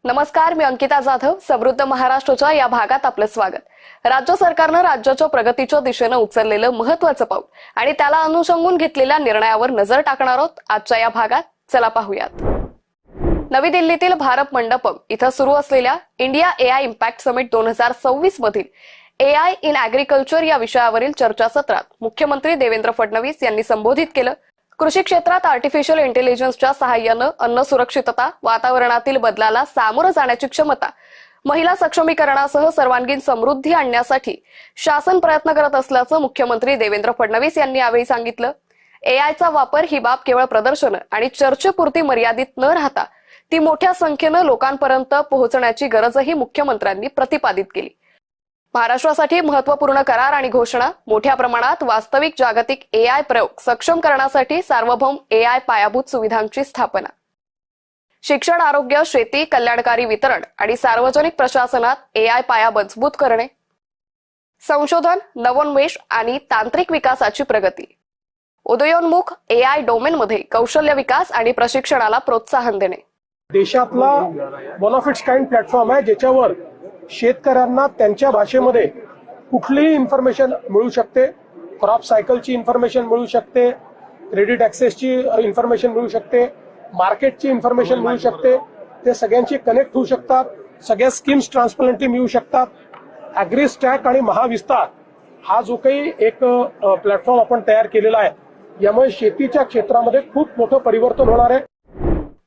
नमस्कार, मी अंकिता जाधव. समृद्ध महाराष्ट्राच्या या भागात आपलं स्वागत. राज्य सरकारनं राज्याच्या प्रगतीच्या दिशेने उचललेलं महत्त्वाचं पाऊल आणि त्याला अनुसंगून घेतलेल्या निर्णयावर नजर टाकणार आहोत आजच्या या भागात. चला पाहूयात. नवी दिल्लीतील भारत मंडपम इथं सुरू असलेल्या इंडिया एआय इम्पॅक्ट समिट 2026 मधील एआय इन ॲग्रिकल्चर या विषयावरील चर्चासत्रात मुख्यमंत्री देवेंद्र फडणवीस यांनी संबोधित केलं. कृषी क्षेत्रात आर्टिफिशियल इंटेलिजन्सच्या सहाय्यानं अन्न सुरक्षितता, वातावरणातील बदलाला सामोरं जाण्याची क्षमता, महिला सक्षमीकरणासह सर्वांगीण समृद्धी आणण्यासाठी शासन प्रयत्न करत असल्याचं मुख्यमंत्री देवेंद्र फडणवीस यांनी यावेळी सांगितलं. एआयचा वापर ही बाब केवळ प्रदर्शन आणि चर्चेपुरती मर्यादित न राहता ती मोठ्या संख्येनं लोकांपर्यंत पोहोचण्याची गरजही मुख्यमंत्र्यांनी प्रतिपादित केली. महाराष्ट्रासाठी महत्त्वपूर्ण करार आणि घोषणा, मोठ्या प्रमाणात वास्तविक जागतिक एआय प्रयोग सक्षम करण्यासाठी सार्वभौम एआय पायाभूत सुविधांची स्थापना, शिक्षण, आरोग्य, शेती, कल्याणकारी वितरण आणि सार्वजनिक प्रशासनात एआय पाया मजबूत करणे, संशोधन, नवोन्मेष आणि तांत्रिक विकासाची प्रगती, उदयोन्मुख एआय डोमेनमध्ये कौशल्य विकास आणि प्रशिक्षणाला प्रोत्साहन देणे. देशातला one of its kind platform आहे ज्याच्यावर शेतकऱ्यांना त्यांच्या भाषेमध्ये कुठलीही इन्फॉर्मेशन मिळू शकते. क्रॉप सायकलची इन्फॉर्मेशन मिळू शकते, क्रेडिट ॲक्सेसची इन्फॉर्मेशन मिळू शकते, मार्केटची इन्फॉर्मेशन मिळू शकते. ते सगळ्यांची कनेक्ट होऊ शकतात, सगळ्या स्कीम्स ट्रान्सपरंटली मिळू शकतात. ॲग्रीस्टॅक आणि महाविस्तार हा जो काही एक प्लॅटफॉर्म आपण तयार केलेला आहे, यामुळे शेतीच्या क्षेत्रामध्ये खूप मोठं परिवर्तन होणार आहे.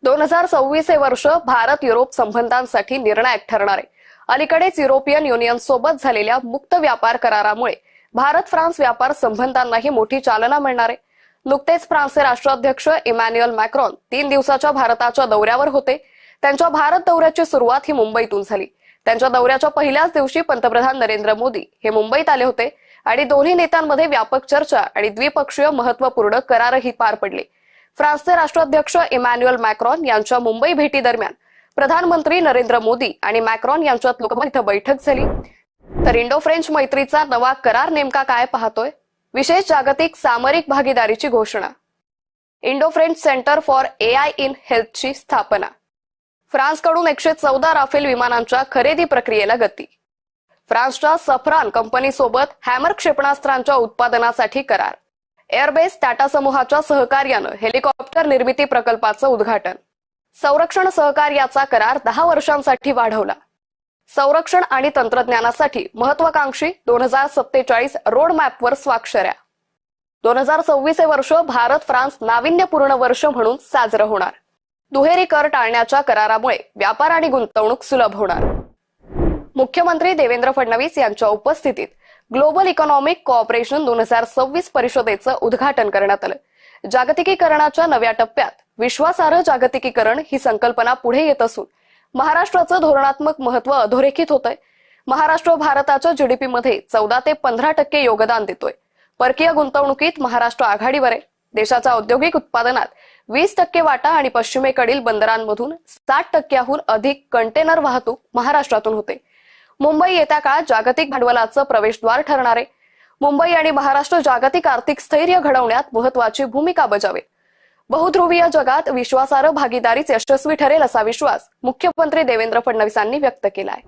2026 हे वर्ष भारत युरोप संबंधांसाठी निर्णायक ठरणार आहे. अलीकडेच युरोपियन युनियन सोबत झालेल्या मुक्त व्यापार करारामुळे भारत फ्रान्स व्यापार संबंधांनाही मोठी चालना मिळणार आहे. नुकतेच फ्रान्सचे राष्ट्राध्यक्ष इमॅन्युअल मॅक्रॉन 3 दिवसाच्या भारताच्या दौऱ्यावर होते. त्यांच्या भारत दौऱ्याची सुरुवात ही मुंबईतून झाली. त्यांच्या दौऱ्याच्या पहिल्याच दिवशी पंतप्रधान नरेंद्र मोदी हे मुंबईत आले होते आणि दोन्ही नेत्यांमध्ये व्यापक चर्चा आणि द्विपक्षीय महत्त्वपूर्ण करारही पार पडले. फ्रान्सचे राष्ट्राध्यक्ष इमॅन्युअल मॅक्रॉन यांच्या मुंबई भेटी दरम्यान प्रधानमंत्री नरेंद्र मोदी आणि मॅक्रॉन यांच्यात लोकभवन इथं बैठक झाली. तर इंडो फ्रेंच मैत्रीचा नवा करार नेमका काय पाहतोय? विशेष जागतिक सामरिक भागीदारीची घोषणा, Indo French centre for AI in हेल्थची स्थापना, फ्रान्सकडून 114 राफेल विमानांच्या खरेदी प्रक्रियेला गती, फ्रान्सच्या सफरान कंपनीसोबत हॅमर क्षेपणास्त्रांच्या उत्पादनासाठी करार, एअरबेस टाटा समूहाच्या सहकार्यानं हेलिकॉप्टर निर्मिती प्रकल्पाचं उद्घाटन, संरक्षण सहकार्याचा करार 10 वर्षांसाठी वाढवला, संरक्षण आणि तंत्रज्ञानासाठी महत्वाकांक्षी 2047 रोड मॅपवर स्वाक्षऱ्या. 2026 हे वर्ष भारत फ्रान्स नाविन्यपूर्ण वर्ष म्हणून साजरं होणार. दुहेरी कर टाळण्याच्या करारामुळे व्यापार आणि गुंतवणूक सुलभ होणार. मुख्यमंत्री देवेंद्र फडणवीस यांच्या उपस्थितीत ग्लोबल इकॉनॉमिक कोऑपरेशन 2026 परिषदेचं उद्घाटन करण्यात आलं. जागतिकीकरणाच्या नव्या टप्प्यात विश्वासार्ह जागतिकीकरण ही संकल्पना पुढे येत असून महाराष्ट्राचं धोरणात्मक महत्त्व अधोरेखित होतंय. महाराष्ट्र भारताच्या जीडीपी मध्ये 14 ते 15% योगदान देतोय. परकीय गुंतवणुकीत महाराष्ट्र आघाडीवर आहे. देशाच्या औद्योगिक उत्पादनात 20% वाटा आणि पश्चिमेकडील बंदरांमधून 60%हून अधिक कंटेनर वाहतूक महाराष्ट्रातून होते. मुंबई येत्या काळात जागतिक भांडवलाचं प्रवेशद्वार ठरणार आहे. मुंबई आणि महाराष्ट्र जागतिक आर्थिक स्थैर्य घडवण्यात महत्वाची भूमिका बजावेल. बहुध्रुवीय जगात विश्वासार्ह भागीदारीच यशस्वी ठरेल असा विश्वास मुख्यमंत्री देवेंद्र फडणवीसांनी व्यक्त केलाय.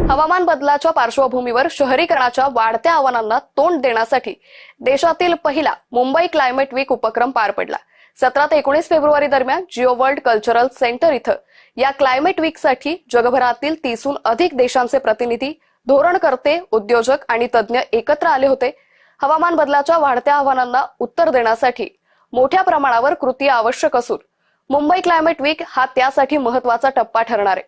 हवामान बदलाच्या पार्श्वभूमीवर शहरीकरणाच्या वाढत्या आव्हानांना तोंड देण्यासाठी देशातील पहिला मुंबई क्लायमेट वीक उपक्रम पार पडला. 17 ते 19 फेब्रुवारी दरम्यान जिओ वर्ल्ड कल्चरल सेंटर इथं या क्लायमेट वीकसाठी जगभरातील 30हून अधिक देशांचे प्रतिनिधी, धोरणकर्ते, उद्योजक आणि तज्ज्ञ एकत्र आले होते. हवामान बदलाच्या वाढत्या आव्हानांना उत्तर देण्यासाठी मोठ्या प्रमाणावर कृती आवश्यक असून मुंबई क्लायमेट वीक हा त्यासाठी महत्वाचा टप्पा ठरणार आहे.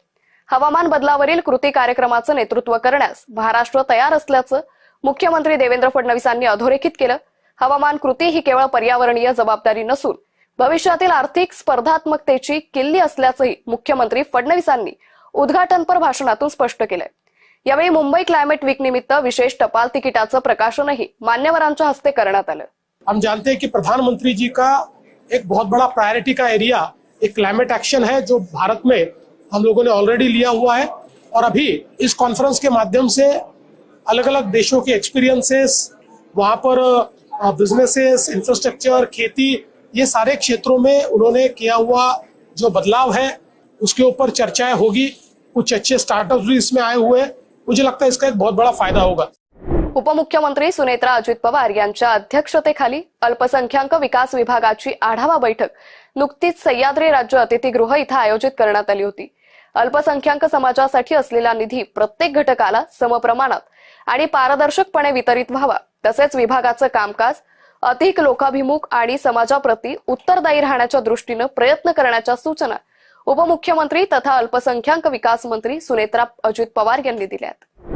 हवामान बदलावरील कृती कार्यक्रमाचं नेतृत्व करण्यास महाराष्ट्र तयार असल्याचं मुख्यमंत्री देवेंद्र फडणवीसांनी अधोरेखित केलं. हवामान कृती ही केवळ पर्यावरणीय जबाबदारी नसून भविष्यातील आर्थिक स्पर्धात्मकतेची किल्ली असल्याचंही मुख्यमंत्री फडणवीसांनी उद्घाटनपर भाषणातून स्पष्ट केलंय. यावेळी मुंबई क्लायमेट वीक निमित्त विशेष टपाल तिकिटाचं प्रकाशनही मान्यवरांच्या हस्ते करण्यात आलं. हम जानते हैं कि प्रधानमंत्री जी का एक बहुत बड़ा प्रायोरिटी का एरिया एक क्लाइमेट एक्शन है, जो भारत में हम लोगों ने ऑलरेडी लिया हुआ है. और अभी इस कॉन्फ्रेंस के माध्यम से अलग अलग देशों के एक्सपीरियंसेस, वहां पर बिजनेसेस, इंफ्रास्ट्रक्चर, खेती, ये सारे क्षेत्रों में उन्होंने किया हुआ जो बदलाव है उसके ऊपर चर्चाएं होगी। कुछ अच्छे स्टार्टअप्स भी इसमें आए हुए हैं। मुझे लगता है इसका एक बहुत बड़ा फायदा होगा। उपमुख्यमंत्री सुनेत्रा अजित पवार यांच्या अध्यक्षतेखाली अल्पसंख्याक विकास विभागाची आढावा बैठक नुकतीच सह्याद्री राज्य अतिथीगृह इथं आयोजित करण्यात आली होती। अल्पसंख्याक समाजासाठी असलेला निधी प्रत्येक घटकाला समप्रमाणात आणि पारदर्शकपणे वितरित व्हावा, तसेच विभागाचं कामकाज अधिक लोकाभिमुख आणि समाजाप्रती उत्तरदायी राहण्याच्या दृष्टीने प्रयत्न करण्याच्या सूचना उपमुख्यमंत्री तथा अल्पसंख्याक विकास मंत्री सुनेत्रा अजित पवार यांनी दिल्यात।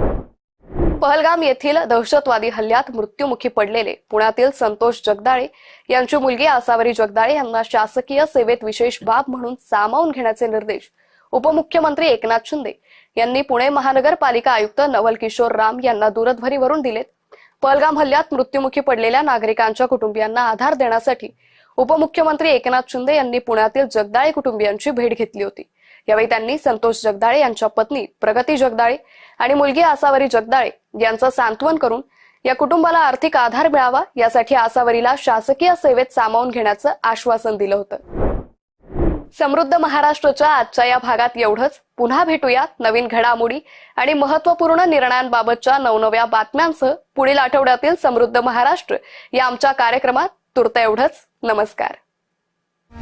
पहलगाम येथील दहशतवादी हल्ल्यात मृत्युमुखी पडलेले पुण्यातील संतोष जगदाळे यांची मुलगी आसावरी जगदाळे यांना शासकीय सेवेत विशेष बाब म्हणून सामावून घेण्याचे निर्देश उपमुख्यमंत्री एकनाथ शिंदे यांनी पुणे महानगरपालिका आयुक्त नवल किशोर राम यांना दूरध्वनीवरून दिलेत। पहलगाम हल्ल्यात मृत्युमुखी पडलेल्या नागरिकांच्या कुटुंबियांना आधार देण्यासाठी उपमुख्यमंत्री एकनाथ शिंदे यांनी पुण्यातील जगदाळे कुटुंबियांची भेट घेतली होती। यावेळी त्यांनी संतोष जगदाळे यांच्या पत्नी प्रगती जगदाळे आणि मुलगी आसावरी जगदाळे यांचं सांत्वन करून या कुटुंबाला आर्थिक आधार मिळावा यासाठी आसावरीला शासकीय सेवेत सामावून घेण्याचं आश्वासन दिलं होतं। समृद्ध महाराष्ट्राच्या आजच्या या भागात एवढंच। पुन्हा भेटूयात नवीन घडामोडी आणि महत्त्वपूर्ण निर्णयांबाबतच्या नवनव्या बातम्यांसह पुढील आठवड्यातील समृद्ध महाराष्ट्र या आमच्या कार्यक्रमात। तुर्त एवढंच। नमस्कार।